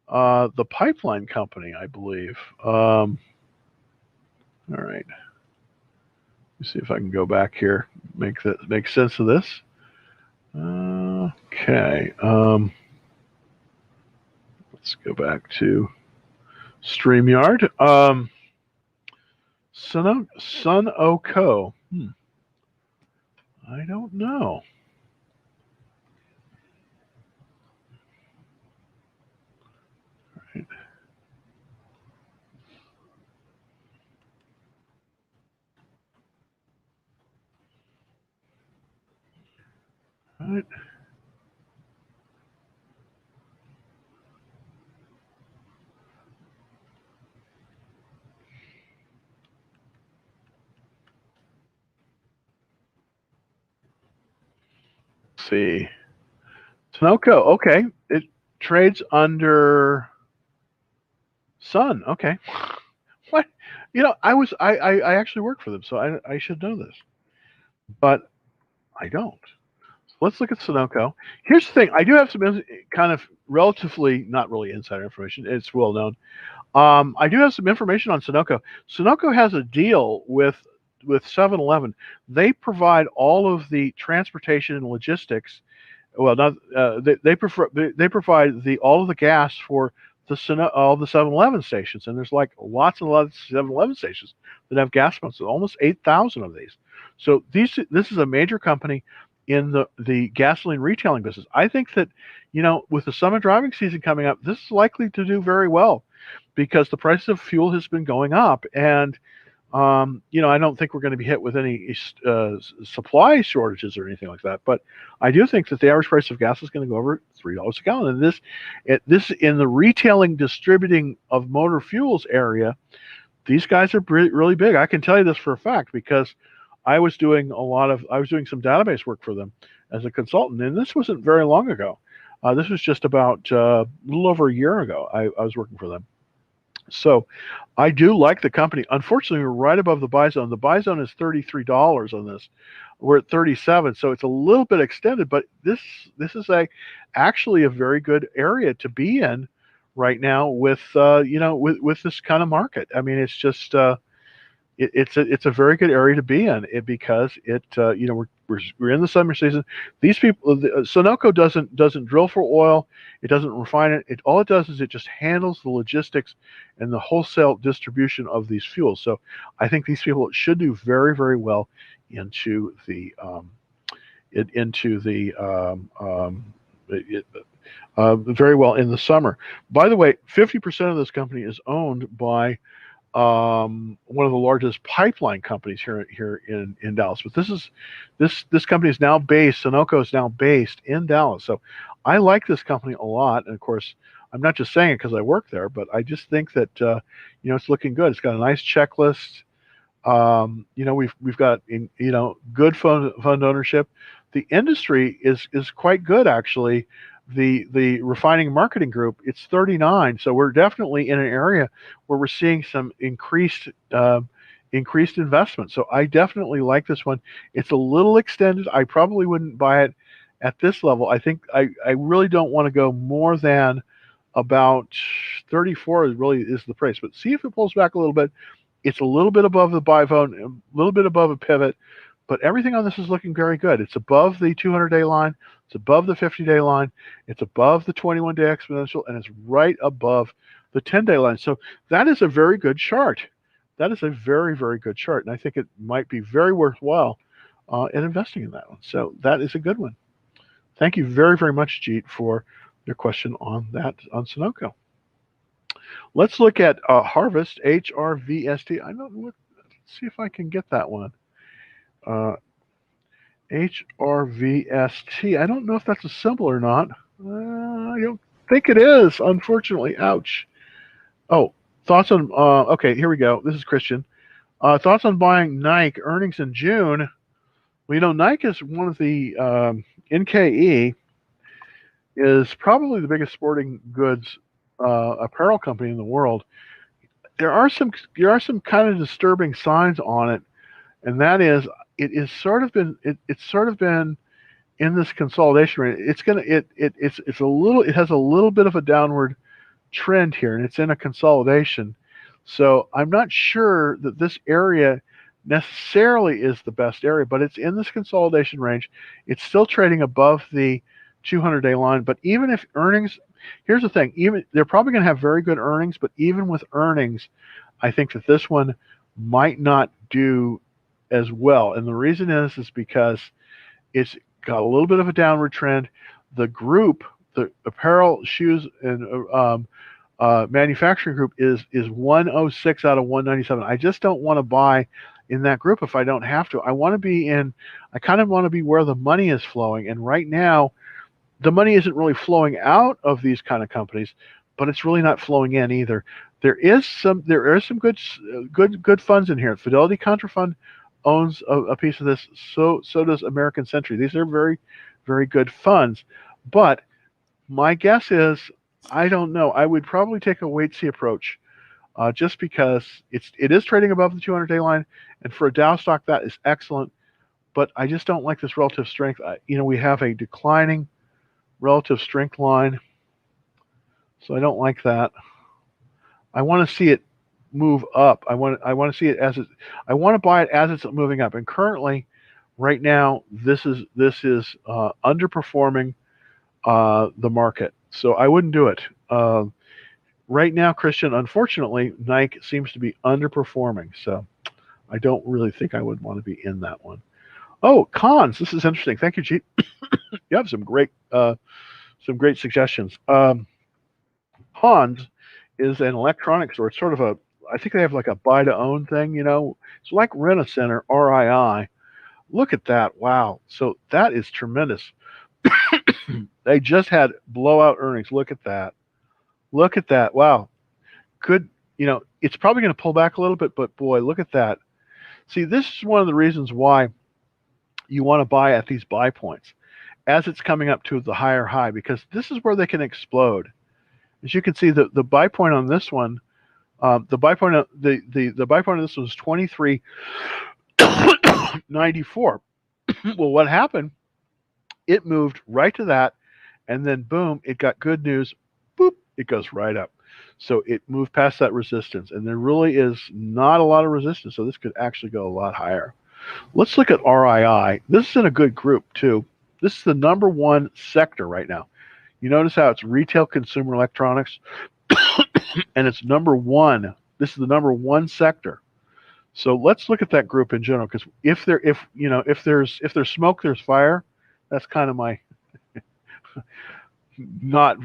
the pipeline company, I believe. All right. Let's see if I can go back here, make sense of this. Okay. Let's go back to StreamYard. Sunoco. I don't know. Right. Right. Let's see. Sunoco. Okay. It trades under Sun. Okay. What? I actually work for them, so I should know this, but I don't. Let's look at Sunoco. Here's the thing. I do have some kind of relatively, not really insider information. It's well known. I do have some information on Sunoco. Sunoco has a deal with 7-Eleven. They provide all of the transportation and logistics. Well, not they provide all of the gas for all the 7-Eleven stations, and there's like lots and lots of 7-Eleven stations that have gas pumps. Almost 8,000 of these. So this is a major company in the gasoline retailing business. I think that with the summer driving season coming up, this is likely to do very well because the price of fuel has been going up, and I don't think we're going to be hit with any supply shortages or anything like that. But I do think that the average price of gas is going to go over $3 a gallon. And this in the retailing, distributing of motor fuels area, these guys are really big. I can tell you this for a fact because I was doing some database work for them as a consultant, and this wasn't very long ago. This was just about a little over a year ago. I was working for them. So I do like the company. Unfortunately, we're right above the buy zone. The buy zone is $33 on this. We're at 37, so it's a little bit extended, but this is actually a very good area to be in right now with with this kind of market. I mean, it's just it's a very good area to be in because we're in the summer season. These people, Sunoco doesn't drill for oil. It doesn't refine it. All it does is it just handles the logistics and the wholesale distribution of these fuels. So I think these people should do very, very well into the very well in the summer. By the way, 50% of this company is owned by one of the largest pipeline companies here in Dallas. But this company is now based. Sunoco is now based in Dallas. So I like this company a lot. And of course, I'm not just saying it because I work there, but I just think that it's looking good. It's got a nice checklist. We've got good fund ownership. The industry is quite good actually. The refining marketing group, it's 39, so we're definitely in an area where we're seeing some increased investment. So I definitely like this one. It's a little extended. I probably wouldn't buy it at this level. I think I really don't want to go more than about 34 really is the price. But see if it pulls back a little bit. It's a little bit above the buy zone, a little bit above a pivot. but everything on this is looking very good. It's above the 200-day line. It's above the 50-day line. It's above the 21-day exponential, and it's right above the 10-day line. So that is a very good chart. That is a very, very good chart, and I think it might be very worthwhile in investing in that one. So that is a good one. Thank you very, very much, Jeet, for your question on that, on Sunoco. Let's look at Harvest, HRVST. I don't know. Let's see if I can get that one. HRVST. I don't know if that's a symbol or not. I don't think it is, unfortunately. Ouch. Oh, thoughts on, okay, here we go. This is Christian. Thoughts on buying Nike earnings in June. Well, you know, Nike is one of the, NKE is probably the biggest sporting goods apparel company in the world. There are some kind of disturbing signs on it, and that is it's sort of been in this consolidation rate. It has a little bit of a downward trend here, and it's in a consolidation. So I'm not sure that this area necessarily is the best area, but it's in this consolidation range. It's still trading above the 200-day line, but even if earnings, here's the thing, even they're probably going to have very good earnings, but even with earnings, I think that this one might not do as well. And the reason is because it's got a little bit of a downward trend. The group, the apparel, shoes, and manufacturing group is 106 out of 197. I just don't want to buy in that group if I don't have to. I kind of want to be where the money is flowing. And right now, the money isn't really flowing out of these kind of companies, but it's really not flowing in either. There is some good funds in here. Fidelity Contra Fund owns a piece of this. So does American Century. These are very, very good funds. But my guess is, I don't know. I would probably take a wait-see approach, just because it is trading above the 200-day line, and for a Dow stock that is excellent. But I just don't like this relative strength. We have a declining relative strength line, so I don't like that. I want to see it move up. I want to see it I want to buy it as it's moving up. And currently, right now, this is underperforming the market. So I wouldn't do it. Right now, Christian, unfortunately, Nike seems to be underperforming. So I don't really think I would want to be in that one. Oh, cons. This is interesting. Thank you, Jeet. You have some great suggestions. Hans is an electronics store. It's sort of I think they have like a buy to own thing, It's like Rent-A-Center, RII. Look at that. Wow. So that is tremendous. They just had blowout earnings. Look at that. Look at that. Wow. Good. It's probably going to pull back a little bit, but boy, look at that. See, this is one of the reasons why you want to buy at these buy points as it's coming up to the higher high, because this is where they can explode. As you can see, the buy point on this one, the buy point on this was 23.94. Well, what happened? It moved right to that, and then boom, it got good news. Boop, it goes right up. So it moved past that resistance, and there really is not a lot of resistance. So this could actually go a lot higher. Let's look at RII. This is in a good group too. This is the number one sector right now. You notice how it's retail consumer electronics, and it's number one. This is the number one sector. So let's look at that group in general, because if there's smoke, there's fire. That's kind of my not.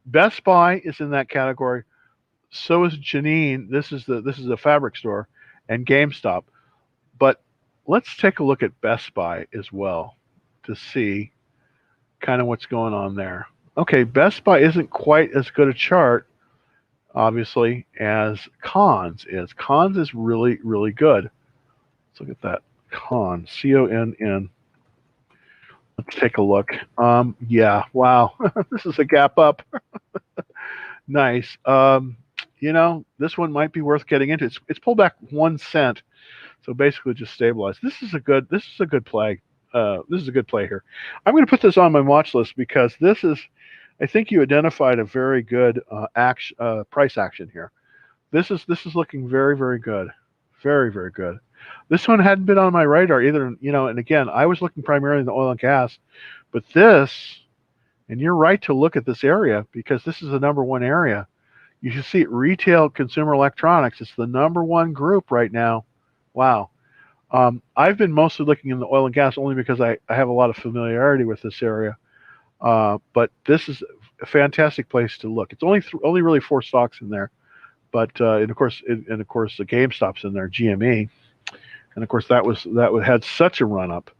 Best Buy is in that category. So is Janine. This is a fabric store, and GameStop. But let's take a look at Best Buy as well to see kind of what's going on there. Okay, Best Buy isn't quite as good a chart, obviously, as Cons is. Cons is really, really good. Let's look at that. Cons, CONN. Let's take a look. Yeah, wow. This is a gap up. Nice. This one might be worth getting into. It's pulled back 1 cent. So basically just stabilized. This is a good play. This is a good play here. I'm going to put this on my watch list because I think you identified a very good price action here. This is looking very, very good. Very, very good. This one hadn't been on my radar either. And again, I was looking primarily in the oil and gas, but this, and you're right to look at this area because this is the number one area. You should see it, retail consumer electronics. It's the number one group right now. Wow. I've been mostly looking in the oil and gas only because I have a lot of familiarity with this area. But this is a fantastic place to look. It's only really four stocks in there, but and of course the GameStop's in there, GME, and of course that had such a run up.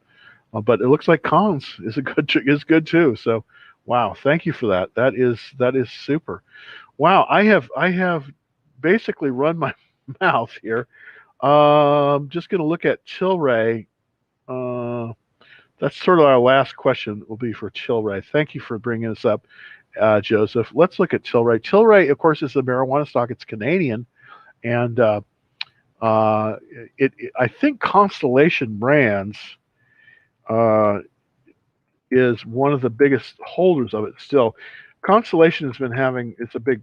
But it looks like Collins is good too. So, wow, thank you for that. That is super. Wow, I have basically run my mouth here. Just going to look at Tilray. Uh, that's sort of our last question will be for Tilray. Thank you for bringing this up, Joseph. Let's look at Tilray. Tilray, of course, is a marijuana stock. It's Canadian, and I think Constellation Brands is one of the biggest holders of it still. Constellation has been having, it's a big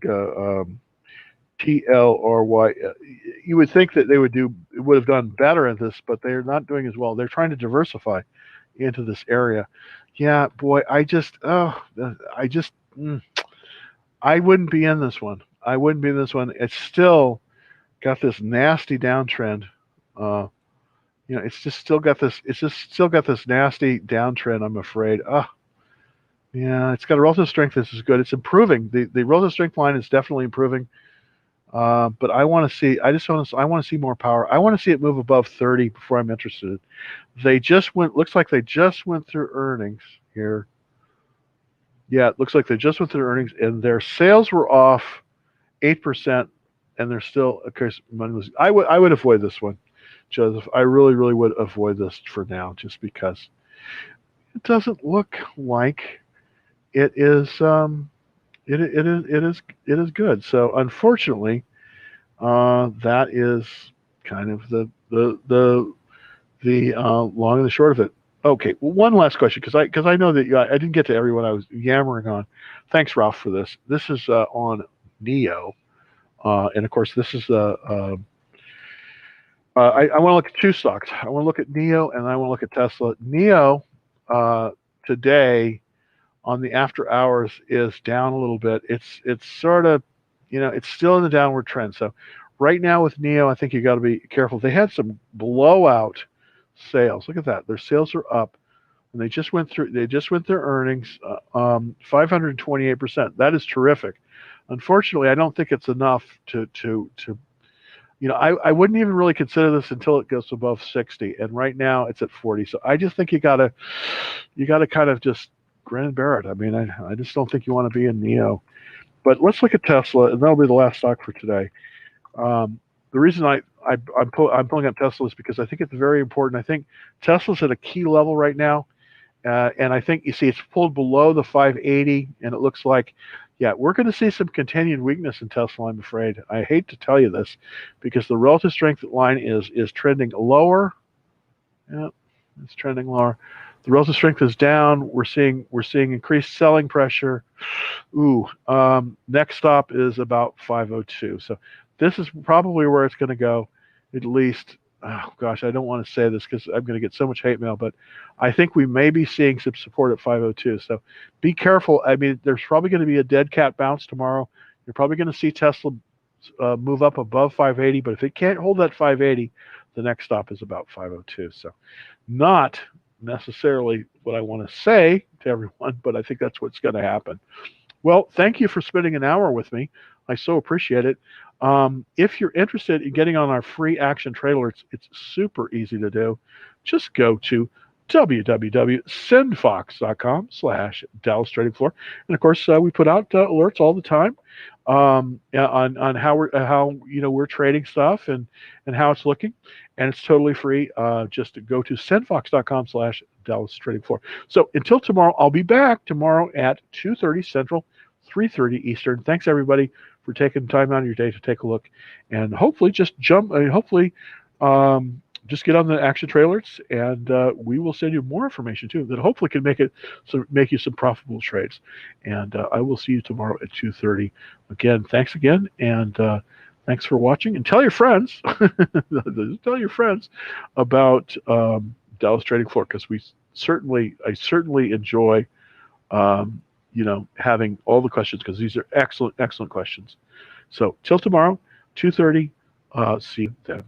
TLRY. You would think that they would have done better at this, but they're not doing as well. They're trying to diversify into this area. Yeah, boy, I wouldn't be in this one. I wouldn't be in this one. It's still got this nasty downtrend. It's just still got this nasty downtrend, I'm afraid. Yeah, it's got a relative strength. This is good. It's improving. The relative strength line is definitely improving. But I want to see. I want to see more power. I want to see it move above 30 before I'm interested. Looks like they just went through earnings here. Yeah, it looks like they just went through earnings, and their sales were off 8%, and they're still. Of course, I would avoid this one, Joseph. I really, really would avoid this for now, just because it doesn't look like it is. It is good. So unfortunately, that is kind of the long and the short of it. Okay, well, one last question because I know that I didn't get to everyone I was yammering on. Thanks, Ralph, for this. This is on Neo, and of course this is I want to look at two stocks. I want to look at Neo and I want to look at Tesla. Neo today on the after hours is down a little bit. It's sort of, it's still in the downward trend. So right now with Neo, I think you got to be careful. They had some blowout sales. Look at that. Their sales are up, and they just went their earnings, 528%. That is terrific. Unfortunately, I don't think it's enough to I wouldn't even really consider this until it goes above 60, and right now it's at 40. So I just think you gotta kind of just grin and bear it. I mean, I just don't think you want to be in Neo. But let's look at Tesla, and that'll be the last stock for today. The reason I'm pulling up Tesla is because I think it's very important. I think Tesla's at a key level right now, and I think you see it's pulled below the 580, and it looks like, yeah, we're going to see some continued weakness in Tesla, I'm afraid. I hate to tell you this, because the relative strength line is trending lower. Yeah, it's trending lower. The relative strength is down. We're seeing increased selling pressure. Next stop is about 502. So this is probably where it's going to go, at least. Oh gosh, I don't want to say this because I'm going to get so much hate mail, but I think we may be seeing some support at 502. So be careful. I mean, there's probably going to be a dead cat bounce tomorrow. You're probably going to see Tesla move up above 580, but if it can't hold that 580, the next stop is about 502. So not necessarily what I want to say to everyone, but I think that's what's going to happen. Well, thank you for spending an hour with me. I so appreciate it. If you're interested in getting on our free action trade alerts, it's super easy to do. Just go to www.sendfox.com/Dallas Trading Floor, and of course we put out alerts all the time on how we're trading stuff and how it's looking, and it's totally free. Just to go to sendfox.com/Dallas Trading Floor. So until tomorrow, I'll be back tomorrow at 2:30 Central, 3:30 Eastern. Thanks everybody for taking time out of your day to take a look, and hopefully just just get on the action trailers, and we will send you more information too that hopefully can make you some profitable trades. And I will see you tomorrow at 2:30. Again, thanks again, and Thanks for watching, and tell your friends, tell your friends about Dallas Trading Floor, because I certainly enjoy, having all the questions, because these are excellent, excellent questions. So till tomorrow, 2:30. See you then.